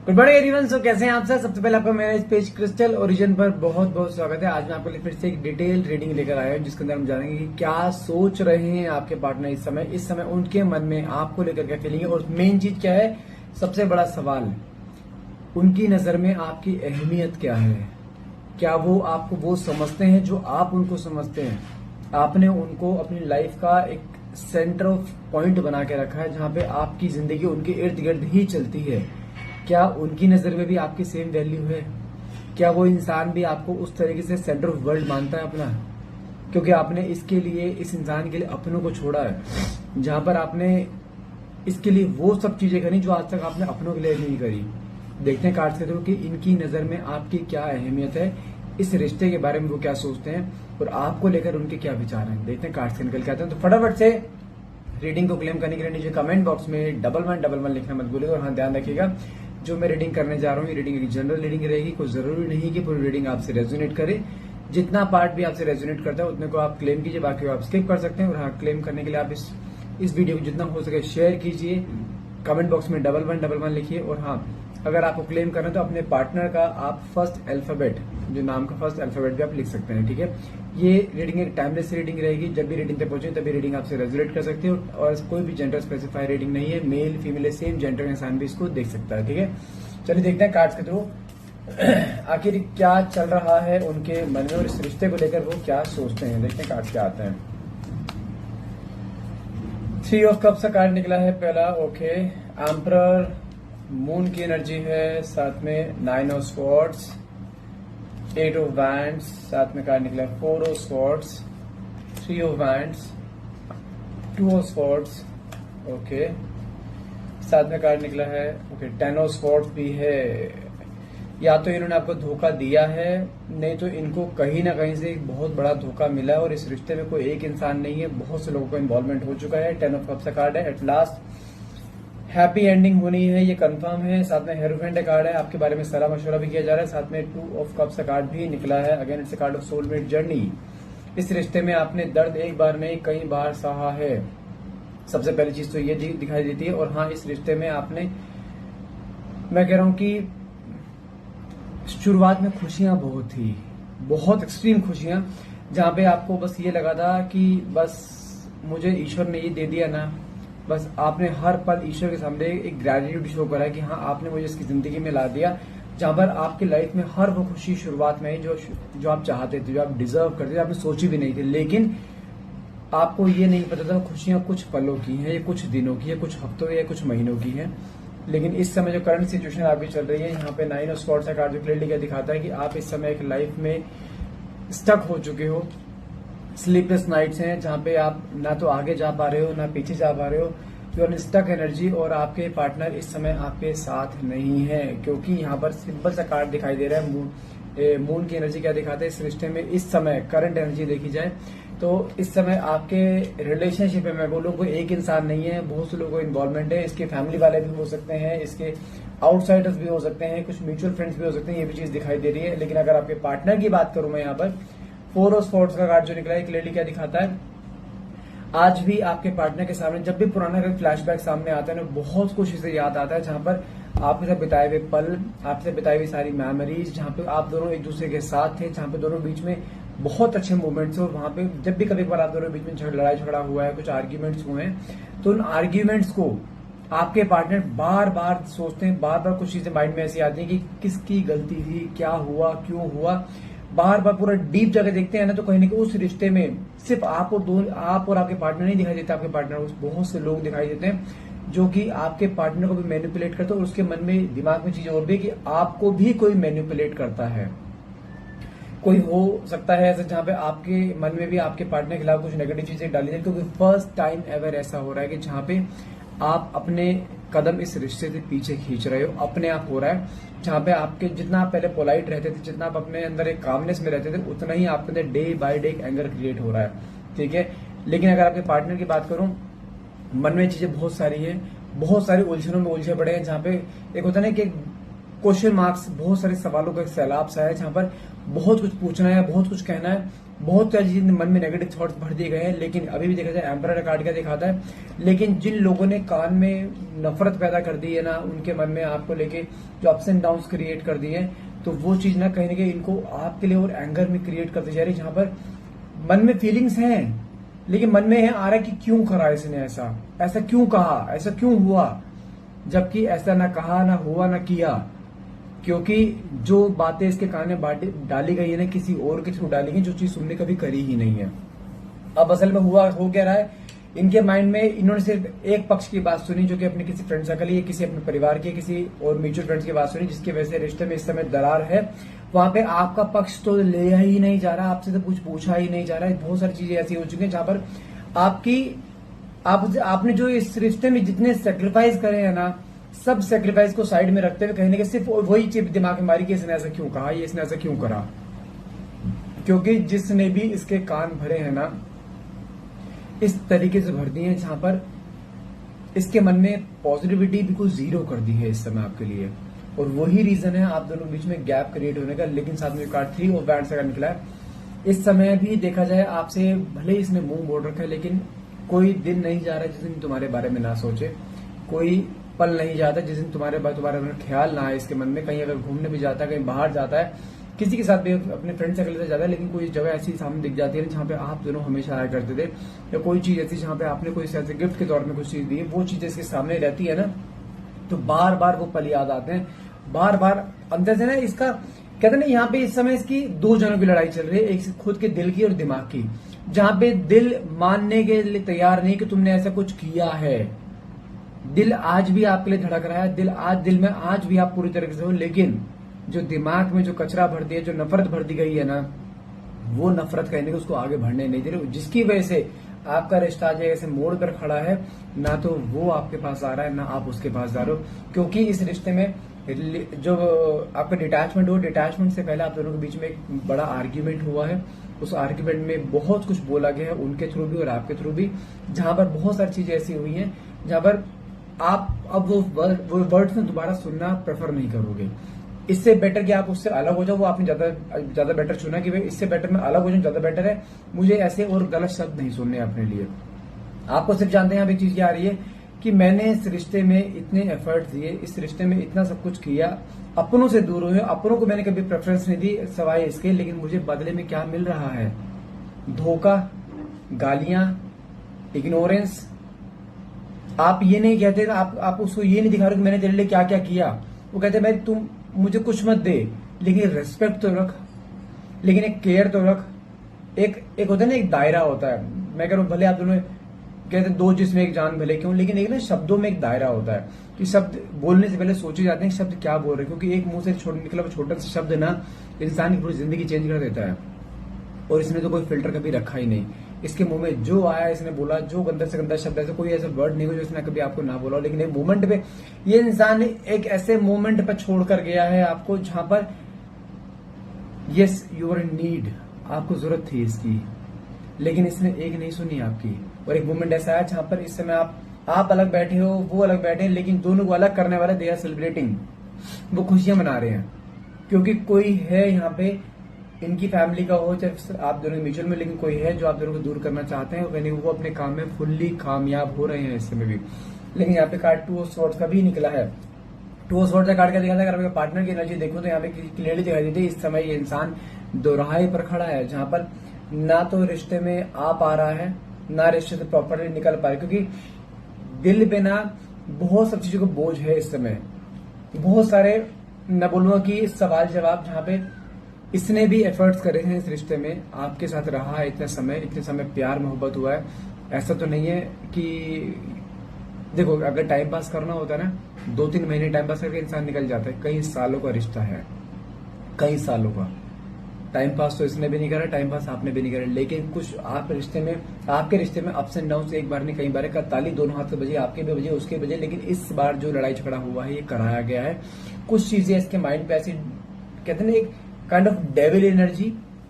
Good morning everyone. सो कैसे हैं आप सब? सबसे पहले आपका मेरा इस पेज क्रिस्टल ओरिजिन पर बहुत बहुत स्वागत है। आज मैं आपके लिए फिर से एक डिटेल रीडिंग लेकर आया हूं जिसके अंदर हम जानेंगे कि क्या सोच रहे हैं आपके पार्टनर इस समय उनके मन में आपको लेकर क्या फीलिंग है, और मेन चीज क्या है, सबसे बड़ा सवाल, उनकी नजर में आपकी अहमियत क्या है। क्या वो आपको वो समझते हैं जो आप उनको समझते हैं? आपने उनको अपनी लाइफ का एक सेंटर ऑफ पॉइंट बना के रखा है जहां पे आपकी जिंदगी उनके इर्द गिर्द ही चलती है। क्या उनकी नजर में भी आपकी सेम वैल्यू है? क्या वो इंसान भी आपको उस तरीके से सेंटर ऑफ वर्ल्ड मानता है अपना? क्योंकि आपने इसके लिए, इस इंसान के लिए अपनों को छोड़ा है, जहां पर आपने इसके लिए वो सब चीजें करी जो आज तक आपने अपनों के लिए नहीं करी। देखते हैं कार्ड्स के थ्रू कि इनकी नजर में आपकी क्या अहमियत है, इस रिश्ते के बारे में वो क्या सोचते हैं और आपको लेकर उनके क्या विचार हैं। देखते हैं कार्ड्स निकल के आते हैं। तो फटाफट से रीडिंग को क्लेम करने के लिए नीचे कमेंट बॉक्स में 1111 लिखना मत भूलिएगा। और हाँ, ध्यान रखिएगा, जो मैं रीडिंग करने जा रहा हूँ ये रीडिंग एक जनरल रीडिंग रहेगी। कोई जरूरी नहीं कि पूरी रीडिंग आपसे रेजोनेट करे। जितना पार्ट भी आपसे रेजोनेट करता है उतने को आप क्लेम कीजिए, बाकी को आप स्किप कर सकते हैं। और हाँ, क्लेम करने के लिए आप इस वीडियो को जितना हो सके शेयर कीजिए, कमेंट बॉक्स में 1111 लिखिए। और हाँ, अगर आपको क्लेम करना है तो अपने पार्टनर का आप फर्स्ट अल्फाबेट, जो नाम का फर्स्ट अल्फाबेट भी आप लिख सकते हैं, ठीक है। ये रीडिंग एक टाइमलेस रीडिंग रहेगी। जब भी रीडिंग तक पहुंचे तभी रीडिंग आपसे रेजोनेट कर सकते हो, और कोई भी जेंडर स्पेसिफाई रीडिंग नहीं है। मेल फीमेल सेम जेंडर का इंसान भी इसको देख सकता है, ठीक है। चलिए देखते हैं कार्ड्स के थ्रू आखिर क्या चल रहा है उनके मन में और इस रिश्ते को लेकर वो क्या सोचते हैं। देखते हैं कार्ड्स क्या आते हैं। 3 ऑफ कप्स का कार्ड निकला है पहला, ओके। एम्परर, मून की एनर्जी है, साथ में 9 ऑफ स्वॉर्ड्स, 8 ऑफ वैंड्स, साथ में कार्ड निकला है 4 of swords, 3 of wands, 2 of swords, okay. साथ में कार्ड निकला है, ओके, 10 ऑफ स्वॉर्ड्स भी है। या तो इन्होंने आपको धोखा दिया है, नहीं तो इनको कहीं ना कहीं से एक बहुत बड़ा धोखा मिला है। और इस रिश्ते में कोई एक इंसान नहीं है, बहुत से लोगों का इन्वॉल्वमेंट हो चुका है। 10 ऑफ कप्स का कार्ड है, एट लास्ट हैप्पी एंडिंग होनी है, ये कंफर्म है। साथ में हेरोफेंट का कार्ड है, आपके बारे में सलाह मशवरा भी किया जा रहा है। साथ में 2 ऑफ कप्स का कार्ड भी निकला है, again it's a card of soulmate journey. इस रिश्ते में आपने दर्द एक बार नहीं कई बार सहा है, सबसे पहली चीज तो ये दिखाई देती है। और हाँ, इस रिश्ते में आपने, मैं कह रहा हूं कि शुरुआत में खुशियां बहुत थी, बहुत एक्सट्रीम खुशियां, जहां पे आपको बस ये लगा था कि बस मुझे ईश्वर ने ये दे दिया ना। बस आपने हर पल ईश्वर के सामने एक ग्रेटिट्यूड शो करा कि हाँ, आपने मुझे इसकी जिंदगी में ला दिया, जहां पर आपकी लाइफ में हर वो खुशी शुरुआत में आई जो आप चाहते थे, जो आप डिजर्व करते थे, आपने सोची भी नहीं थी। लेकिन आपको ये नहीं पता था खुशियां कुछ पलों की हैं, ये कुछ दिनों की है, कुछ हफ्तों या कुछ महीनों की है। लेकिन इस समय जो करंट सिचुएशन आपकी चल रही है, यहाँ पे 9 ऑफ स्वॉर्ड्स का कार्ड जो क्लियरली क्या दिखाता है कि आप इस समय एक लाइफ में स्टक हो चुके हो। स्लीपलेस नाइट्स हैं जहां पे आप ना तो आगे जा पा रहे हो ना पीछे जा पा रहे हो, यू आर स्टक एनर्जी। और आपके पार्टनर इस समय आपके साथ नहीं है, क्योंकि यहाँ पर सिंपल सा कार्ड दिखाई दे रहा है। मून की एनर्जी क्या दिखाते हैं इस रिश्ते में? इस समय करंट एनर्जी देखी जाए तो इस समय आपके रिलेशनशिप में, मैं बोलूँ, कोई एक इंसान नहीं है, बहुत से लोगों को इन्वॉल्वमेंट है। इसके फैमिली वाले भी हो सकते हैं, इसके आउटसाइडर्स भी हो सकते हैं, कुछ म्यूचुअल फ्रेंड्स भी हो सकते हैं, ये भी चीज दिखाई दे रही है। लेकिन अगर आपके पार्टनर की बात करूं मैं, यहाँ पर 4 ऑफ स्वॉर्ड्स का कार्ड जो निकला है क्लियरली क्या दिखाता है, आज भी आपके पार्टनर के सामने जब भी पुराना कोई फ्लैशबैक सामने आता है ना, बहुत कुछ इसे याद आता है, जहां पर आपके साथ बिताए हुए पल, आपसे बिताई हुई सारी मेमोरीज, जहां पे आप दोनों एक दूसरे के साथ थे, जहां पे दोनों बीच में बहुत अच्छे मोमेंट्स, और वहां पे जब भी कभी बार आप दोनों बीच में लड़ाई झगड़ा हुआ है, कुछ आर्ग्यूमेंट्स हुए हैं, तो उन आर्ग्यूमेंट्स को आपके पार्टनर बार बार सोचते हैं, बार बार कुछ चीजें माइंड में ऐसी आती है कि किसकी गलती थी, क्या हुआ, क्यों हुआ, बार बार पूरा डीप जगह देखते हैं ना, तो कहीं ना कहीं उस रिश्ते में सिर्फ आप और आपके पार्टनर नहीं दिखाई देते, आपके पार्टनर बहुत से लोग दिखाई देते हैं जो कि आपके पार्टनर को भी मैनिपुलेट करते हैं। और उसके मन में, दिमाग में चीज और भी कि आपको भी कोई मैनिपुलेट करता है। कोई हो सकता है ऐसा जहां पे आपके मन में भी आपके पार्टनर के खिलाफ कुछ नेगेटिव चीजें डाली जाए, क्योंकि फर्स्ट टाइम एवर ऐसा हो रहा है कि जहां पे आप अपने कदम इस रिश्ते से पीछे खींच रहे हो, अपने आप हो रहा है। जहां पे आपके, जितना आप पहले पोलाइट रहते थे, जितना आप अपने अंदर एक कामनेस में रहते थे, उतना ही आपके अंदर डे बाय डे एक एंगर क्रिएट हो रहा है, ठीक है। लेकिन अगर आपके पार्टनर की बात करूं, मन में चीजें बहुत सारी है, बहुत सारी उलझनों में उलझे पड़े हैं, जहां पे एक होता है ना कि क्वेश्चन मार्क्स, बहुत सारे सवालों का एक सैलाब सा है जहां पर बहुत कुछ पूछना है, बहुत कुछ कहना है, बहुत सारी चीजें मन में नेगेटिव थॉट्स भर दिए गए हैं। लेकिन अभी भी देखा जाए एम्परर कार्ड क्या दिखाता है, लेकिन जिन लोगों ने कान में नफरत पैदा कर दी है ना, उनके मन में आपको लेके जो अप्स एंड डाउन क्रिएट कर दिए हैं, तो वो चीज ना कहीं ना कहीं इनको आपके लिए और एंगर में क्रिएट करती जा रही है। जहां पर मन में फीलिंग्स हैं, लेकिन मन में आ रहा है कि क्यों करा इसने ऐसा, ऐसा क्यों कहा, ऐसा क्यों हुआ, जबकि ऐसा ना कहा, ना हुआ, ना किया। क्योंकि जो बातें इसके कान में डाली गई है ना, किसी और के थ्रू डाली गई, जो चीज तुमने कभी करी ही नहीं है। अब असल में हो क्या रहा है, इनके माइंड में इन्होंने सिर्फ एक पक्ष की बात सुनी, जो कि अपने किसी फ्रेंड सर्कल या किसी अपने परिवार के किसी और म्यूचुअल फ्रेंड्स की बात सुनी, जिसकी वजह से रिश्ते में इस समय दरार है। वहां पे आपका पक्ष तो लिया ही नहीं जा रहा, आपसे तो कुछ पूछा ही नहीं जा रहा है। बहुत सारी चीजें ऐसी हो चुकी हैं जहां पर आपने जो इस रिश्ते में जितने सेक्रीफाइस करे हैं ना, सब सेक्रीफाइस को साइड में रखते हुए कहीं ना कहीं सिर्फ वही चीज दिमाग में मारी कि इसने ऐसा क्यों कहा, ये इसने ऐसा क्यों करा। क्योंकि जिसने भी इसके कान भरे हैं ना, इस तरीके से भर दिए हैं जहां पर इसके मन में पॉजिटिविटी बिल्कुल जीरो कर दी है इस समय आपके लिए। और वही रीजन है आप दोनों के बीच में गैप क्रिएट होने का। लेकिन साथ में कार्ड 3 ऑफ वैंड्स का निकला है। इस समय भी देखा जाए आपसे भले ही इसने मुंह मोड़ रखा है, लेकिन कोई दिन नहीं जा रहा जिस दिन तुम्हारे बारे में ना सोचे, कोई पल नहीं जाता जिस दिन तुम्हारे बारे में ख्याल ना आए इसके मन में। कहीं अगर घूमने भी जाता है, कहीं बाहर जाता है, किसी के साथ भी अपने फ्रेंड सर्कल से जाता है, लेकिन कोई जगह ऐसी सामने दिख जाती है जहां पे आप दोनों हमेशा आया करते थे, या कोई चीज ऐसी जहां पे आपने कोई ऐसे गिफ्ट के तौर में कुछ चीज दी है, वो चीज इसके सामने रहती है ना, तो बार बार वो पल याद आते हैं। बार बार अंदर से ना इसका कहते हैं ना, यहाँ पे इस समय इसकी दो जनों की लड़ाई चल रही है, एक खुद के दिल की और दिमाग की, जहां पे दिल मानने के लिए तैयार नहीं कि तुमने ऐसा कुछ किया है। दिल आज भी आपके लिए धड़क रहा है, दिल में आज भी आप पूरी तरीके से हो, लेकिन जो दिमाग में जो कचरा भर दिया, जो नफरत भर दी गई है ना, वो नफरत कहने को उसको आगे बढ़ने नहीं दे रहे, जिसकी वजह से आपका रिश्ता आज ऐसे मोड़ कर खड़ा है। ना तो वो आपके पास आ रहा है, ना आप उसके पास जा रहे हो। क्योंकि इस रिश्ते में जो आपका डिटैचमेंट हो, डिटैचमेंट से पहले आप दोनों के बीच में एक बड़ा आर्ग्यूमेंट हुआ है। उस आर्ग्यूमेंट में बहुत कुछ बोला गया है, उनके थ्रू भी और आपके थ्रू भी, जहां पर बहुत सारी चीजें ऐसी हुई हैं जहां पर आप अब वो वर्ड्स में दोबारा सुनना प्रेफर नहीं करोगे। इससे बेटर कि आप उससे अलग हो जाओ, वो आपने ज्यादा बेटर चुना कि भाई इससे बेटर मैं अलग हो जाऊं, ज्यादा बेटर है, मुझे ऐसे और गलत शब्द नहीं सुनने अपने लिए। आपको सिर्फ जानते हैं, यहाँ एक चीज क्या आ रही है कि मैंने इस रिश्ते में इतने एफर्ट दिए, इस रिश्ते में इतना सब कुछ किया, अपनों से दूर हुए, अपनों को मैंने कभी प्रेफरेंस नहीं दी सवाए इसके, लेकिन मुझे बदले में क्या मिल रहा है? धोखा, गालियां, इग्नोरेंस। आप ये नहीं कहते, आप उसको ये नहीं दिखा रहे कि मैंने तेरे लिए क्या क्या किया। वो कहते मैं तुम मुझे कुछ मत दे, लेकिन रेस्पेक्ट तो रख, लेकिन एक केयर तो रख। एक होता है ना, एक दायरा होता है। मैं कह रहा हूं भले आप दोनों कहते हैं दो जिसमें एक जान भले क्यों, लेकिन एक ना शब्दों में एक दायरा होता है कि शब्द बोलने से पहले सोचे जाते हैं शब्द क्या बोल रहे हैं। क्योंकि एक मुंह से निकला वो छोटा सा शब्द ना इंसान की पूरी जिंदगी चेंज कर देता है। और इसने तो कोई फिल्टर कभी रखा ही नहीं। इसके मुंह में जो आया इसने बोला, जो गंदा से गंदा शब्द, ऐसा कोई ऐसा वर्ड नहीं हो जो इसने कभी आपको ना बोला। लेकिन एक मोमेंट पे ये इंसान एक ऐसे मोमेंट पर छोड़कर गया है आपको जहां पर yes you are in need, आपको जरूरत थी इसकी, लेकिन इसने एक नहीं सुनी आपकी। और एक मोमेंट ऐसा है जहां पर इस समय आप अलग बैठे हो, वो अलग बैठे हैं, लेकिन दोनों को अलग करने वाले दे आर सेलिब्रेटिंग, वो खुशियां मना रहे हैं। क्योंकि कोई है यहाँ पे, इनकी फैमिली का हो चाहे आप दोनों म्यूचुअल में, लेकिन कोई है जो आप दोनों को दूर करना चाहते हैं, और वो अपने काम में फुल्ली कामयाब हो रहे हैं इस समय भी। लेकिन यहाँ पे कार्ड 2 ऑफ स्वॉर्ड्स का भी निकला है। 2 ऑफ स्वॉर्ड्स का कार्ड क्या दिखा था? अगर आपके पार्टनर की एनर्जी देखो तो यहाँ पे क्लियरली दिखाई देती है इस समय ये इंसान दोराहे पर खड़ा है, जहां पर ना तो रिश्ते में आ पा रहा है, ना रिश्ते से प्रॉपरली निकल पा रहा है। क्योंकि दिल पे ना बहुत सब चीजों का बोझ है इस समय, बहुत सारे न बोलूंगा कि सवाल जवाब, जहां पे इसने भी एफर्ट्स करे हैं इस रिश्ते में, आपके साथ रहा है इतने समय प्यार मोहब्बत हुआ है। ऐसा तो नहीं है कि देखो अगर टाइम पास करना होता है ना, 2-3 महीने टाइम पास करके इंसान निकल जाता है। कई सालों का रिश्ता है, कई सालों का टाइम पास तो इसने भी नहीं करा, टाइम पास आपने भी नहीं करा। लेकिन कुछ आपके रिश्ते में अप्स एंड डाउन एक बार नहीं कई बार, ताली दोनों हाथ से बजे, आपके भी बजे उसके बजे। लेकिन इस बार जो लड़ाई झगड़ा हुआ है ये कराया गया है। कुछ चीजें इसके माइंड पे ऐसी कहते हैं ना, एक काइंड ऑफ डेविल एनर्जी,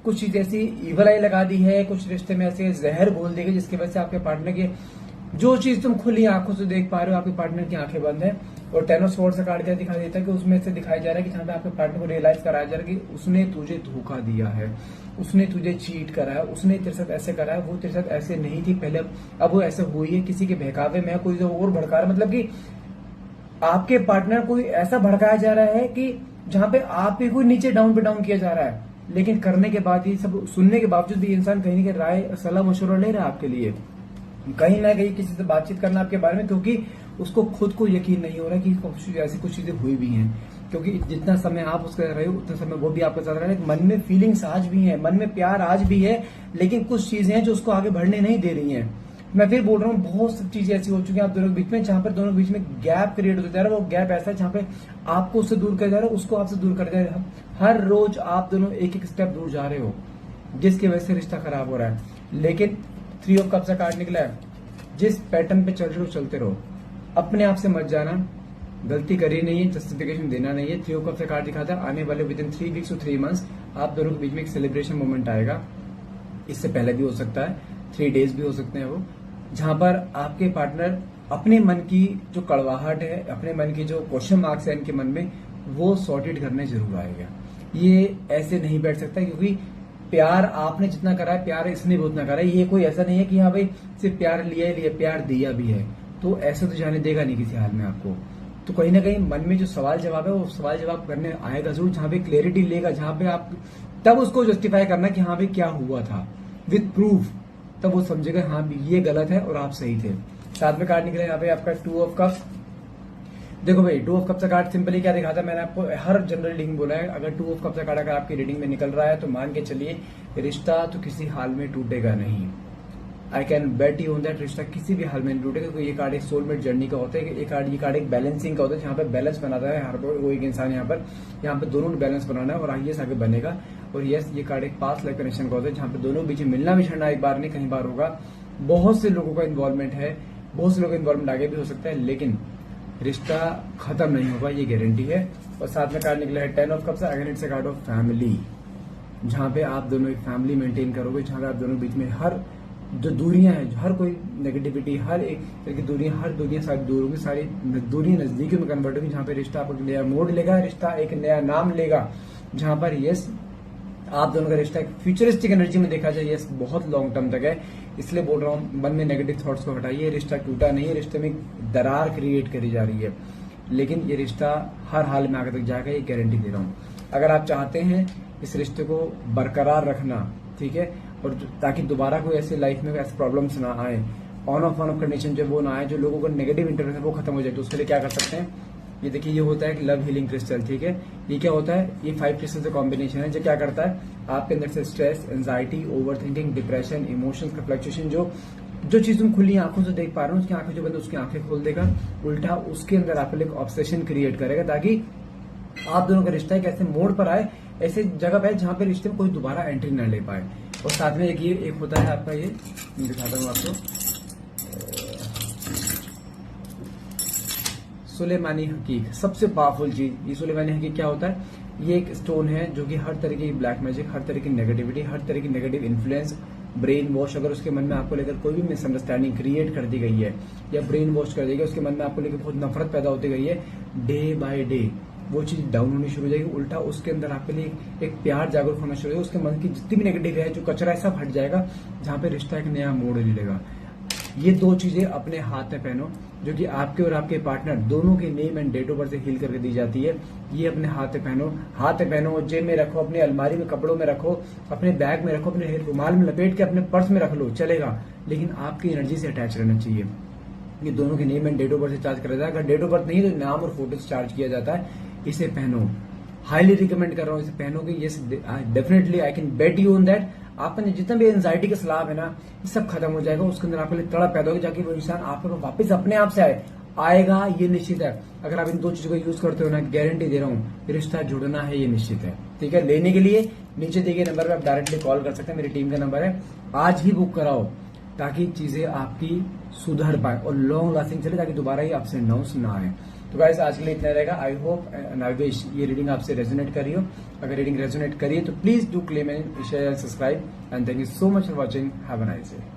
कुछ चीज ऐसी इवल आई लगा दी है, कुछ रिश्ते में ऐसे जहर घोल दी गई जिसकी वजह से आपके पार्टनर की जो चीज तुम खुली आंखों से देख पा रहे हो, आपके पार्टनर की आंखें बंद है। और 10 ऑफ स्वॉर्ड्स का कार्ड क्या दिखाई देता है कि उसमें से दिखाया जा रहा है कि जहां पे आपके पार्टनर को रियलाइज कराया जा रहा है कि उसने तुझे धोखा दिया है, उसने तुझे चीट करा है, उसने तेरे साथ ऐसे करा है, वो तेरे साथ ऐसे नहीं थी पहले, अब वो ऐसे हुई है किसी के बहकावे में, कोई और भड़का रहा है। मतलब कि आपके पार्टनर को ऐसा भड़काया जा रहा है कि जहां पे आप ही को नीचे डाउन पे डाउन किया जा रहा है, लेकिन करने के बाद ही सब सुनने के बावजूद भी इंसान कहीं ना कहीं राय सलाह मशवरा ले रहा है आपके लिए, कहीं ना कहीं किसी से बातचीत करना आपके बारे में, क्योंकि उसको खुद को यकीन नहीं हो रहा कि ऐसी कुछ चीजें हुई भी हैं। क्योंकि जितना समय आप उसके साथ रहे हो उतना समय वो भी आपके साथ रह रहा है। मन में फीलिंग्स आज भी है, मन में प्यार आज भी है, लेकिन कुछ चीजें हैं जो उसको आगे बढ़ने नहीं दे रही हैं। मैं फिर बोल रहा हूँ, बहुत सी चीजें ऐसी हो चुकी हैं आप दोनों के बीच में, जहां पर दोनों के बीच में गैप क्रिएट होता जा रहा है। वो गैप ऐसा है जहां पे आपको उससे दूर कर जा रहा है, उसको आपसे दूर कर जा रहा है। हर रोज आप दोनों एक एक स्टेप दूर जा रहे हो, जिसकी वजह से रिश्ता खराब हो रहा है। लेकिन 3 ऑफ कप्स का कार्ड निकला है, जिस पैटर्न पे चल रहे हो चलते रहो, अपने आप से मत जाना, गलती करी नहीं है, जस्टिफिकेशन देना नहीं है। 3 ऑफ कप्स का कार्ड दिखाता है आने वाले within 3 weeks to 3 months आप दोनों के बीच में एक सेलिब्रेशन मोमेंट आएगा। इससे पहले भी हो सकता है, 3 डेज भी हो सकते हैं वो, जहां पर आपके पार्टनर अपने मन की जो कड़वाहट है, अपने मन की जो क्वेश्चन मार्क्स है इनके मन में, वो सॉर्टेड करने जरूर आएगा। ये ऐसे नहीं बैठ सकता, क्योंकि प्यार आपने जितना करा है प्यार इसने भी उतना करा है। ये कोई ऐसा नहीं है कि हाँ भाई सिर्फ प्यार लिया ही लिया, प्यार दिया भी है, तो ऐसे तो जाने देगा नहीं किसी हाल में आपको। तो कहीं ना कहीं मन में जो सवाल जवाब है वो सवाल जवाब करने आएगा जरूर, जहां पे क्लैरिटी लेगा, जहां पे आप तब उसको जस्टिफाई करना कि हाँ भाई क्या हुआ था विद प्रूफ, तब वो समझेगा हाँ ये गलत है और आप सही थे। साथ में कार्ड निकले यहाँ पे आपका 2 ऑफ कप्स। देखो भाई 2 ऑफ कप्स का कार्ड सिंपली क्या दिखाता है, मैंने आपको हर जनरल रीडिंग बोला है, अगर 2 ऑफ कप्स का कार्ड अगर आपकी रीडिंग में निकल रहा है तो मान के चलिए रिश्ता तो किसी हाल में टूटेगा नहीं। I can bet you on that, रिश्ता किसी भी हाल में नहीं टूटेगा, क्योंकि ये कार्ड एक सोलमेट जर्नी का होता है। ये कार्ड एक बैलेंसिंग का होता है, जहां पे बैलेंस बनाता है हर कोई एक इंसान। यहाँ पे दोनों ने बैलेंस बनाना है और आगे आगे बनेगा। और यस, ये कार्ड एक पास्ट लाइफ कनेक्शन का होता है, जहां पे दोनों बीच में मिलना बिछड़ना एक बार नहीं कहीं बार होगा। बहुत से लोगों का इन्वॉल्वमेंट है, बहुत से लोगों का इन्वॉल्वमेंट आगे भी हो सकता है, लेकिन रिश्ता खत्म नहीं होगा, ये गारंटी है। और साथ में कार्ड निकला है 10 of cups, again it's a card of family, जहां पे आप दोनों एक फैमिली मेंटेन करोगे, जहां पे आप दोनों बीच में हर जो दूरियां हैं, हर कोई नेगेटिविटी, हर एक तरह की दूरियां सारी दूर होगी, सारी दूरियां नजदीकियों में कन्वर्ट होगी, जहां पे रिश्ता आपको नया मोड़ लेगा, रिश्ता एक नया नाम लेगा, जहां पर यस आप दोनों का रिश्ता एक फ्यूचरिस्टिक एनर्जी में देखा जाए, यस बहुत लॉन्ग टर्म तक है। इसलिए बोल रहा हूँ, मन में नेगेटिव थॉट्स को हटाइए, रिश्ता टूटा नहीं है, रिश्ते में दरार क्रिएट करी जा रही है, लेकिन ये रिश्ता हर हाल में आगे तक जाएगा, ये गारंटी दे रहा हूँ। अगर आप चाहते हैं इस रिश्ते को बरकरार रखना, ठीक है, और ताकि दोबारा कोई ऐसी लाइफ में ऐसे प्रॉब्लम्स ना आए, ऑन ऑफ कंडीशन जो वो ना आए, जो लोगों का नेगेटिव इंटरनेट वो खत्म हो जाए, तो उसके लिए क्या कर सकते हैं, ये देखिए, ये होता है कि लव हीलिंग क्रिस्टल, ठीक है। ये क्या होता है, ये 5 क्रिस्टल का कॉम्बिनेशन है, जो क्या करता है आपके अंदर से stress, anxiety, over thinking, depression, emotions का फ्लक्चुएशन, जो चीज तुम खुली आंखों से देख पा रहे हो, उसकी आंखें जो बंद उसकी आंखें खोल देगा, उल्टा उसके अंदर आपके लिए ऑब्सेशन क्रिएट करेगा, ताकि आप दोनों का रिश्ता एक ऐसे मोड़ पर आए, ऐसे जगह पे जहां पे रिश्ते में कोई दोबारा एंट्री न ले पाए। और साथ में एक होता है आपका, ये दिखाता हूँ आपको, सुलेमानी हकीक, सबसे पावरफुल चीज। ये सुलेमानी हकीक क्या होता है, ये एक स्टोन है जो कि हर तरह की ब्लैक मैजिक, हर तरह की नेगेटिविटी, हर तरह की नेगेटिव इन्फ्लुएंस, ब्रेन वॉश, अगर उसके मन में आपको लेकर कोई भी मिसअंडरस्टैंडिंग क्रिएट कर दी गई है या ब्रेन वॉश कर दी गई, उसके मन में आपको लेकर बहुत नफरत पैदा होती गई है, डे बाय डे वो चीज डाउन होनी शुरू हो जाएगी, उल्टा उसके अंदर आपके लिए एक प्यार जागरूक होना शुरू हो जाएगा, उसके मन की जितनी भी नेगेटिव है, जो कचरा है, सब हट जाएगा, जहां पे रिश्ता एक नया मोड़ ले लेगा। ये 2 चीजें अपने हाथ में पहनो, जो कि आपके और आपके पार्टनर दोनों के name and date of birth से हील करके दी जाती है। ये अपने हाथ में पहनो, जेब में रखो, अपने अलमारी में कपड़ों में रखो, अपने बैग में रखो, अपने रुमाल में लपेट के अपने पर्स में रख लो, चलेगा, लेकिन आपकी एनर्जी से अटैच रहना चाहिए। ये दोनों के name and date of birth से चार्ज करा जाता है। अगर डेट ऑफ बर्थ नहीं तो नाम और फोटो से चार्ज किया जाता है। इसे पहनो, हाईली रिकमेंड कर रहा हूँ, इसे पहनोगे, ये definitely I can bet you on that, आपने जितना भी एंजाइटी का सलाब है ना, ये सब खत्म हो जाएगा, उसके अंदर आपके लिए तड़प पैदा होगी, जाके वो इंसान आपके पास वापस अपने आप से आएगा, ये निश्चित है। अगर आप इन 2 चीजों को यूज करते हो ना, गारंटी दे रहा हूँ, रिश्ता जुड़ना है, ये निश्चित है, ठीक है। लेने के लिए नीचे दिए गए नंबर पे आप डायरेक्टली कॉल कर सकते हैं, मेरी टीम का नंबर है, आज ही बुक कराओ, ताकि चीजें आपकी सुधर पाए और लॉन्ग लास्टिंग चले, ताकि दोबारा ही आपसे अनाउंस ना आए। तो गाइस आज के लिए इतना रहेगा। I hope and I wish ये रीडिंग आपसे रेजोनेट करी हो। अगर रीडिंग रेजोनेट करिए तो please do claim and share and subscribe, and thank you so much for watching. Have a nice day.